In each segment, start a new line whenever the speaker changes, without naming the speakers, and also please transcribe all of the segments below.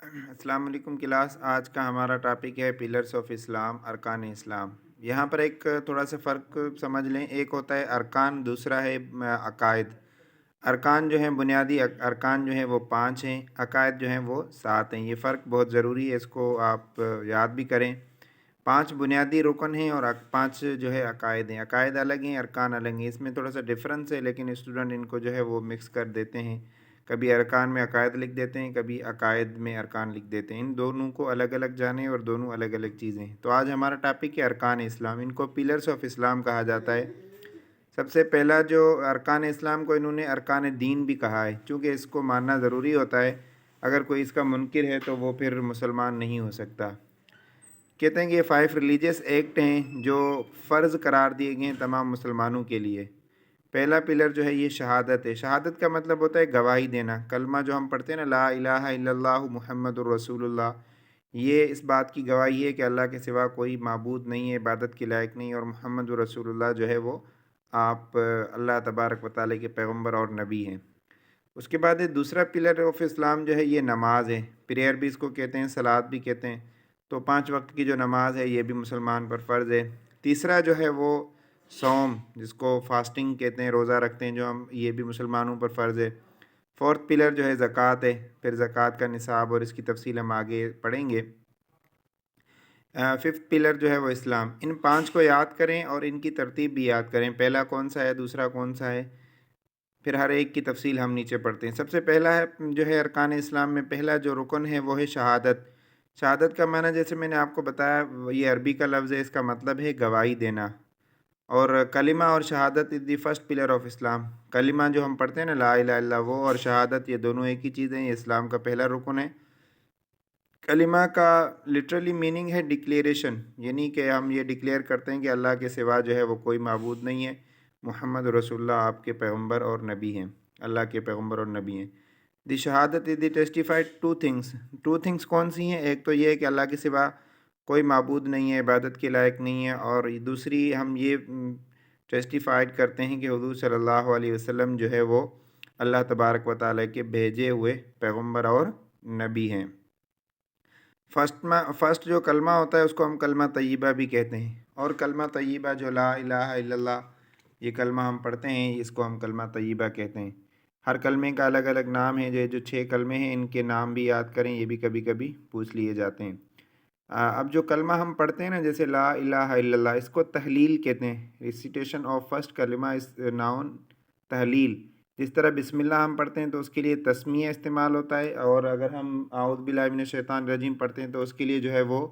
السلام علیکم کلاس، آج کا ہمارا ٹاپک ہے پلرس آف اسلام، ارکان اسلام۔ یہاں پر ایک تھوڑا سا فرق سمجھ لیں، ایک ہوتا ہے ارکان، دوسرا ہے عقائد۔ ارکان جو ہیں بنیادی ارکان جو ہیں وہ 5 ہیں، عقائد جو ہیں وہ 7 ہیں۔ یہ فرق بہت ضروری ہے، اس کو آپ یاد بھی کریں۔ 5 بنیادی رکن ہیں اور 5 جو ہے عقائد ہیں۔ عقائد الگ ہیں، ارکان الگ ہیں، اس میں تھوڑا سا ڈفرینس ہے، لیکن اسٹوڈنٹ ان کو جو ہے وہ مکس کر دیتے ہیں۔ کبھی ارکان میں عقائد لکھ دیتے ہیں، کبھی عقائد میں ارکان لکھ دیتے ہیں۔ ان دونوں کو الگ الگ جانیں، اور دونوں الگ الگ چیزیں ہیں۔ تو آج ہمارا ٹاپک ہے ارکان اسلام، ان کو پلرس آف اسلام کہا جاتا ہے۔ سب سے پہلا جو ارکان اسلام کو انہوں نے ارکان دین بھی کہا ہے، چونکہ اس کو ماننا ضروری ہوتا ہے۔ اگر کوئی اس کا منکر ہے تو وہ پھر مسلمان نہیں ہو سکتا۔ کہتے ہیں کہ یہ 5 ریلیجیس ایکٹ ہیں جو فرض قرار دیے گئے ہیں تمام مسلمانوں کے لیے۔ پہلا پلر جو ہے یہ شہادت ہے۔ شہادت کا مطلب ہوتا ہے گواہی دینا۔ کلمہ جو ہم پڑھتے ہیں نا، لا الہ الا اللہ محمد الرسول اللہ، یہ اس بات کی گواہی ہے کہ اللہ کے سوا کوئی معبود نہیں ہے، عبادت کے لائق نہیں، اور محمد الرسول اللہ جو ہے وہ آپ اللہ تبارک و تعالیٰ کے پیغمبر اور نبی ہیں۔ اس کے بعد دوسرا پلر آف اسلام جو ہے یہ نماز ہے۔ پریئر بھی اس کو کہتے ہیں، صلات بھی کہتے ہیں۔ تو 5 وقت کی جو نماز ہے یہ بھی مسلمان پر فرض ہے۔ تیسرا جو ہے وہ صوم، جس کو فاسٹنگ کہتے ہیں، روزہ رکھتے ہیں جو ہم، یہ بھی مسلمانوں پر فرض ہے۔ 4تھ پلر جو ہے زکوٰۃ ہے، پھر زکوٰۃ کا نصاب اور اس کی تفصیل ہم آگے پڑھیں گے۔ 5تھ پلر جو ہے وہ اسلام۔ ان 5 کو یاد کریں اور ان کی ترتیب بھی یاد کریں، پہلا کون سا ہے، دوسرا کون سا ہے، پھر ہر ایک کی تفصیل ہم نیچے پڑھتے ہیں۔ سب سے پہلا ہے جو ہے ارکان اسلام میں پہلا جو رکن ہے وہ ہے شہادت۔ شہادت کا معنی جیسے میں نے آپ کو بتایا، یہ عربی کا لفظ ہے، اس کا مطلب ہے گواہی دینا۔ اور کلمہ اور شہادت از دی فرسٹ پلر آف اسلام۔ کلمہ جو ہم پڑھتے ہیں نا، لا الہ الا اللہ، وہ اور شہادت یہ دونوں ایک ہی چیزیں ہیں، یہ اسلام کا پہلا رکن ہے۔ کلمہ کا لٹرلی میننگ ہے ڈکلیریشن، یعنی کہ ہم یہ ڈکلیئر کرتے ہیں کہ اللہ کے سوا جو ہے وہ کوئی معبود نہیں ہے، محمد رسول اللہ آپ کے پیغمبر اور نبی ہیں، اللہ کے پیغمبر اور نبی ہیں۔ دی شہادت از دی ٹیسٹیفائڈ ٹو تھنگس کون سی ہیں؟ ایک تو یہ ہے کہ اللہ کے سوا کوئی معبود نہیں ہے، عبادت کے لائق نہیں ہے، اور دوسری ہم یہ ٹیسٹیفائڈ کرتے ہیں کہ حضور صلی اللہ علیہ وسلم جو ہے وہ اللہ تبارک و تعالیٰ کے بھیجے ہوئے پیغمبر اور نبی ہیں۔ فرسٹ جو کلمہ ہوتا ہے اس کو ہم کلمہ طیبہ بھی کہتے ہیں، اور کلمہ طیبہ جو لا الہ الا اللہ یہ کلمہ ہم پڑھتے ہیں، اس کو ہم کلمہ طیبہ کہتے ہیں۔ ہر کلمے کا الگ الگ نام ہے، جو 6 کلمے ہیں ان کے نام بھی یاد کریں، یہ بھی کبھی کبھی پوچھ لیے جاتے ہیں۔ اب جو کلمہ ہم پڑھتے ہیں نا، جیسے لا الہ الا اللہ، اس کو تحلیل کہتے ہیں۔ ریسیٹیشن آف فرسٹ کلمہ از ناؤن تحلیل۔ جس طرح بسم اللہ ہم پڑھتے ہیں تو اس کے لیے تسمیہ استعمال ہوتا ہے، اور اگر ہم اعوذ باللہ من الشیطان الرجیم پڑھتے ہیں تو اس کے لیے جو ہے وہ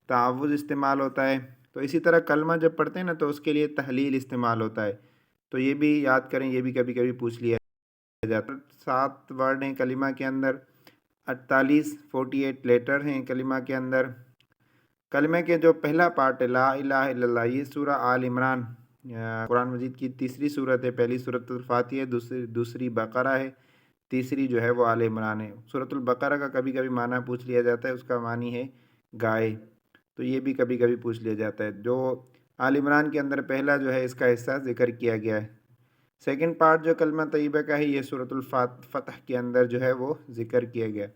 تعوذ استعمال ہوتا ہے۔ تو اسی طرح کلمہ جب پڑھتے ہیں نا تو اس کے لیے تحلیل استعمال ہوتا ہے۔ تو یہ بھی یاد کریں، یہ بھی کبھی کبھی پوچھ لیا جاتا ہے۔ 7 ورڈ ہیں کلمہ کے اندر، 48 لیٹر ہیں کلمہ کے اندر۔ کلمہ کے جو پہلا پارٹ ہے لا الہ الا اللہ، یہ سورہ آل عمران قرآن مجید کی تیسری صورت ہے۔ پہلی سورۃ الفاتحہ ہے، دوسری بقرہ ہے، تیسری جو ہے وہ آل عمران ہے۔ سورۃ البقرہ کا کبھی کبھی معنی پوچھ لیا جاتا ہے، اس کا معنی ہے گائے، تو یہ بھی کبھی کبھی پوچھ لیا جاتا ہے۔ جو آل عمران کے اندر پہلا جو ہے اس کا حصہ ذکر کیا گیا ہے۔ سیکنڈ پارٹ جو کلمہ طیبہ کا ہے یہ سورۃ الفتح کے اندر جو ہے وہ ذکر کیا گیا۔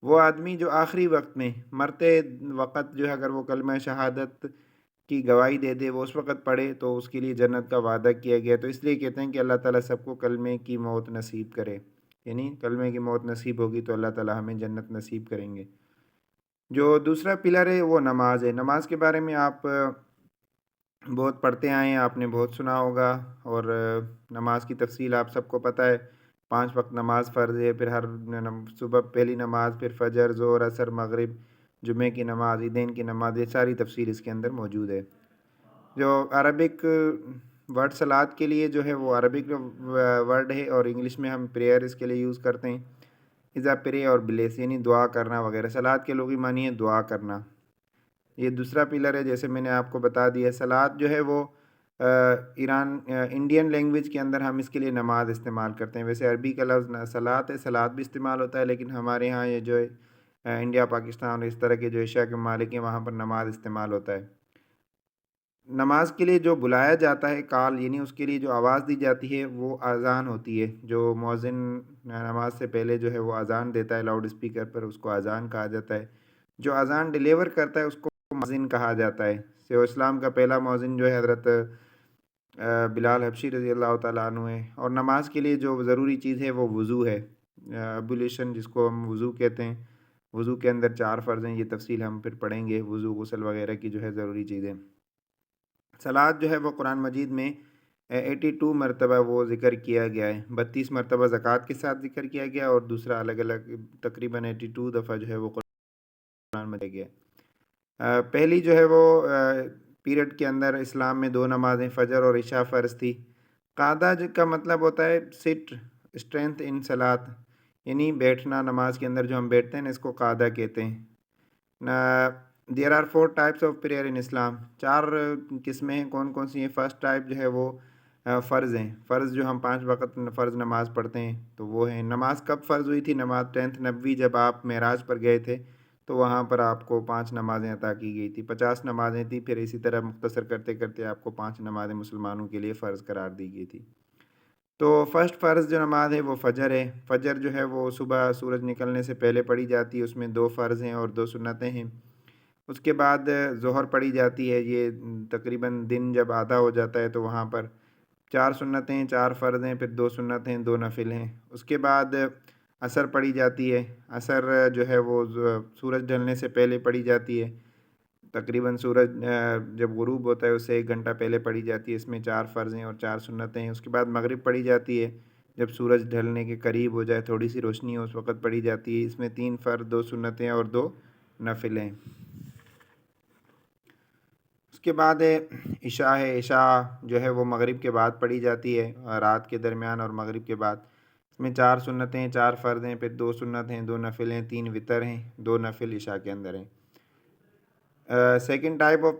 وہ آدمی جو آخری وقت میں مرتے وقت جو ہے اگر وہ کلمہ شہادت کی گواہی دے دے، وہ اس وقت پڑھے تو اس کے لیے جنت کا وعدہ کیا گیا۔ تو اس لیے کہتے ہیں کہ اللہ تعالیٰ سب کو کلمے کی موت نصیب کرے، یعنی کلمے کی موت نصیب ہوگی تو اللہ تعالیٰ ہمیں جنت نصیب کریں گے۔ جو دوسرا پلر ہے وہ نماز ہے۔ نماز کے بارے میں آپ بہت پڑھتے آئے ہیں، آپ نے بہت سنا ہوگا، اور نماز کی تفصیل آپ سب کو پتہ ہے۔ 5 وقت نماز فرض ہے، پھر ہر صبح پہلی نماز، پھر فجر، ظہر، عصر، مغرب، جمعے کی نماز، عیدین کی نماز، یہ ساری تفصیل اس کے اندر موجود ہے۔ جو عربک ورڈ صلات کے لیے جو ہے وہ عربک ورڈ ہے، اور انگلش میں ہم پریئر اس کے لیے یوز کرتے ہیں، اذا پرے اور بلیس، یعنی دعا کرنا وغیرہ۔ صلات کے لغوی معنی ہے دعا کرنا۔ یہ دوسرا پلر ہے، جیسے میں نے آپ کو بتا دیا۔ صلات جو ہے وہ انڈین لینگویج کے اندر ہم اس کے لیے نماز استعمال کرتے ہیں۔ ویسے عربی کا لفظ صلات ہے، صلات بھی استعمال ہوتا ہے، لیکن ہمارے ہاں یہ جو انڈیا، پاکستان اور اس طرح کے جو ایشیا کے ممالک ہیں وہاں پر نماز استعمال ہوتا ہے۔ نماز کے لیے جو بلایا جاتا ہے کال، یعنی اس کے لیے جو آواز دی جاتی ہے وہ اذان ہوتی ہے۔ جو مؤذن نماز سے پہلے جو ہے وہ اذان دیتا ہے لاؤڈ اسپیکر پر، اس کو اذان کہا جاتا ہے۔ جو اذان ڈیلیور کرتا ہے اس کو مؤذن کہا جاتا ہے۔ سیو اسلام کا پہلا مؤذن جو ہے حضرت بلال حبشی رضی اللہ تعالیٰ عنہ ہے۔ اور نماز کے لیے جو ضروری چیز ہے وہ وضو ہے، ابولیشن جس کو ہم وضو کہتے ہیں۔ وضو کے اندر 4 فرض ہیں، یہ تفصیل ہم پھر پڑھیں گے، وضو غسل وغیرہ کی جو ہے ضروری چیزیں۔ صلاۃ جو ہے وہ قرآن مجید میں 82 مرتبہ وہ ذکر کیا گیا ہے۔ 32 مرتبہ زکوٰۃ کے ساتھ ذکر کیا گیا اور دوسرا الگ الگ تقریباً 82 دفعہ جو ہے وہ قرآن میں گیا ہے۔ پہلی جو ہے وہ پیریڈ کے اندر اسلام میں 2 نمازیں فجر اور عشاء فرض تھی۔ قعدہ کا مطلب ہوتا ہے سٹ، اسٹرینتھ ان صلاۃ، یعنی بیٹھنا نماز کے اندر جو ہم بیٹھتے ہیں نا، اس کو قعدہ کہتے ہیں۔ There are 4 types of prayer in Islam, 4 قسمیں ہیں۔ کون کون سی ہیں؟ فرسٹ ٹائپ جو ہے وہ فرض ہیں۔ فرض جو ہم 5 وقت فرض نماز پڑھتے ہیں تو وہ ہیں۔ نماز کب فرض ہوئی تھی؟ نماز 10th نبوی، جب آپ معراج پر گئے تھے تو وہاں پر آپ کو 5 نمازیں عطا کی گئی تھی۔ 50 نمازیں تھیں، پھر اسی طرح مختصر کرتے کرتے آپ کو 5 نمازیں مسلمانوں کے لیے فرض قرار دی گئی تھی۔ تو فرسٹ فرض جو نماز ہے وہ فجر ہے۔ فجر جو ہے وہ صبح سورج نکلنے سے پہلے پڑھی جاتی ہے، اس میں 2 فرض ہیں اور 2 سنتیں ہیں۔ اس کے بعد ظہر پڑھی جاتی ہے، یہ تقریباً دن جب آدھا ہو جاتا ہے تو وہاں پر 4 سنتیں، 4 فرض ہیں، پھر 2 سنتیں، 2 نفل ہیں۔ اس کے بعد عصر پڑھی جاتی ہے۔ عصر جو ہے وہ سورج ڈھلنے سے پہلے پڑھی جاتی ہے، تقریباً سورج جب غروب ہوتا ہے اس سے 1 گھنٹہ پہلے پڑھی جاتی ہے۔ اس میں 4 فرض ہیں اور 4 سنتیں ہیں۔ اس کے بعد مغرب پڑھی جاتی ہے، جب سورج ڈھلنے کے قریب ہو جائے، تھوڑی سی روشنی ہو، اس وقت پڑھی جاتی ہے۔ اس میں 3 فرض، 2 سنتیں اور 2 نفل ہیں۔ اس کے بعد عشاء ہے۔ عشاء جو ہے وہ مغرب کے بعد پڑھی جاتی ہے، رات کے درمیان اور مغرب کے بعد۔ اس میں 4 سنتیں، 4 فرض ہیں، پھر 2 سنت ہیں، 2 نفل ہیں، 3 وتر ہیں، 2 نفل عشاء کے اندر ہیں۔ Second type of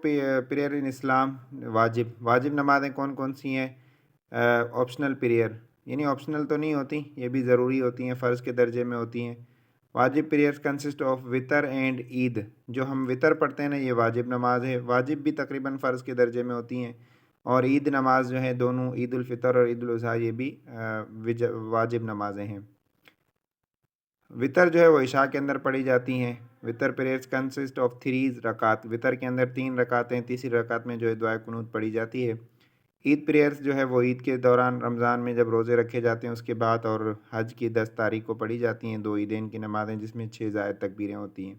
prayer in اسلام، واجب نمازیں کون کون سی ہیں؟ آپشنل پریئر، یعنی آپشنل تو نہیں ہوتی، یہ بھی ضروری ہوتی ہیں، فرض کے درجے میں ہوتی ہیں۔ واجب پریئرز کنسسٹ آف وطر اینڈ عید، جو ہم وطر پڑھتے ہیں نا، یہ واجب نماز ہے۔ واجب بھی تقریباً فرض کے درجے میں ہوتی ہیں، اور عید نماز جو ہے دونوں، عید الفطر اور عید الاضحیٰ، یہ بھی واجب نمازیں ہیں۔ وطر جو ہے وہ عشاء کے اندر پڑھی جاتی ہیں۔ وطر پریئرز کنسسٹ آف 3 رکعت، وطر کے اندر 3 رکعتیں، تیسری رکعت میں جو ہے دعائے قنوت پڑھی جاتی ہے۔ عید پریئرز جو ہے وہ عید کے دوران، رمضان میں جب روزے رکھے جاتے ہیں اس کے بعد، اور حج کی 10 تاریخ کو پڑھی جاتی ہیں 2 عیدین کی نمازیں، جس میں 6 زائد تکبیریں ہوتی ہیں۔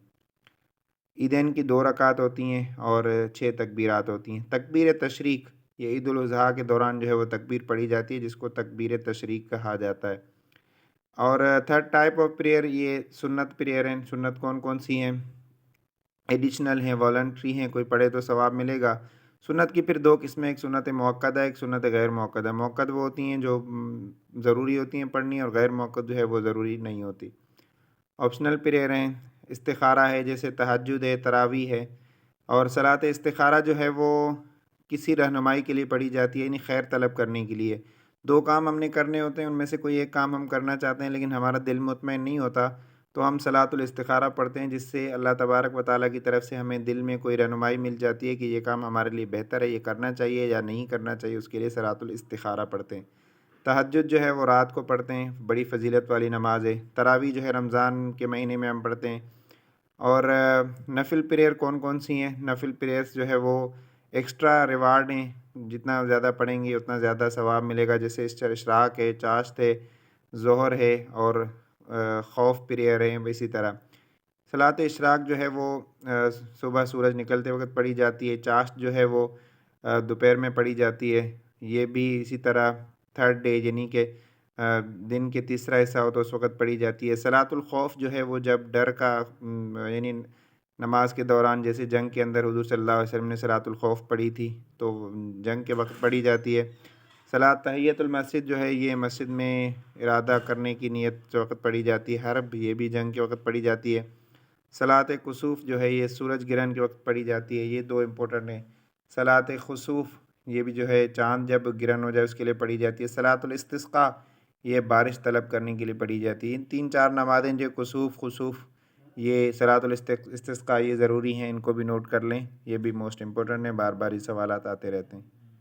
عیدین کی 2 رکعت ہوتی ہیں اور 6 تکبیرات ہوتی ہیں۔ تکبیر تشریق، یہ عید الاضحیٰ کے دوران جو ہے وہ تکبیر پڑھی جاتی ہے، جس کو تکبیر تشریق کہا جاتا ہے۔ اور تھرڈ ٹائپ آف پریئر یہ سنت پریئر ہیں۔ سنت کون کون سی ہیں؟ ایڈیشنل ہیں، والنٹری ہیں، کوئی پڑھے تو ثواب ملے گا۔ سنت کی پھر 2 قسمیں، ایک سنت موقدہ، ایک سنت غیر موقدہ۔ موقد وہ ہوتی ہیں جو ضروری ہوتی ہیں پڑھنی، اور غیر موقد جو ہے وہ ضروری نہیں ہوتی۔ آپشنل پریئر ہیں، استخارہ ہے، جیسے تہجد ہے، تراویح ہے۔ اور صلاۃ استخارہ جو ہے وہ کسی رہنمائی کے لیے پڑھی جاتی ہے، یعنی خیر طلب کرنے کے لیے۔ 2 کام ہم نے کرنے ہوتے ہیں، ان میں سے کوئی ایک کام ہم کرنا چاہتے ہیں لیکن ہمارا دل مطمئن نہیں ہوتا، تو ہم صلاۃ الاستخارہ پڑھتے ہیں، جس سے اللہ تبارک و تعالیٰ کی طرف سے ہمیں دل میں کوئی رہنمائی مل جاتی ہے کہ یہ کام ہمارے لیے بہتر ہے، یہ کرنا چاہیے یا نہیں کرنا چاہیے، اس کے لیے صلاۃ الاستخارہ پڑھتے ہیں۔ تہجد جو ہے وہ رات کو پڑھتے ہیں، بڑی فضیلت والی نماز ہے۔ تراویح جو ہے رمضان کے مہینے میں ہم پڑھتے ہیں۔ اور نفل پریئر کون کون سی ہیں؟ نفل پریئرز جو ہے وہ ایکسٹرا ریوارڈ ہیں، جتنا زیادہ پڑھیں گے اتنا زیادہ ثواب ملے گا، جیسے اشراق ہے، چاشت ہے، ظہر ہے، اور خوف پریئر ہے۔ اسی طرح صلاۃ اشراق جو ہے وہ صبح سورج نکلتے وقت پڑھی جاتی ہے۔ چاشت جو ہے وہ دوپہر میں پڑھی جاتی ہے۔ یہ بھی اسی طرح تھرڈ ڈے، یعنی کہ دن کے تیسرا حصہ ہو تو اس وقت پڑھی جاتی ہے۔ صلاۃ الخوف جو ہے وہ جب ڈر کا، یعنی نماز کے دوران، جیسے جنگ کے اندر حضور صلی اللہ علیہ وسلم نے صلاۃ الخوف پڑھی تھی تو جنگ کے وقت پڑھی جاتی ہے۔ صلاۃ تحیۃ المسجد جو ہے یہ مسجد میں ارادہ کرنے کی نیت کے وقت پڑھی جاتی ہے۔ حرب، یہ بھی جنگ کے وقت پڑھی جاتی ہے۔ صلاۃ کسوف جو ہے یہ سورج گرہن کے وقت پڑھی جاتی ہے۔ یہ 2 امپورٹنٹ ہیں۔ صلاۃ خسوف یہ بھی جو ہے چاند جب گرہن ہو جائے اس کے لیے پڑھی جاتی ہے۔ صلاۃ الاستسقاء یہ بارش طلب کرنے کے لیے پڑھی جاتی ہے۔ 3-4 نمازیں جو کسوف، خسوف، یہ صلاۃ الاستسقاء یہ ضروری ہیں، ان کو بھی نوٹ کر لیں، یہ بھی موسٹ امپورٹنٹ ہے، بار بار یہ سوالات آتے رہتے ہیں۔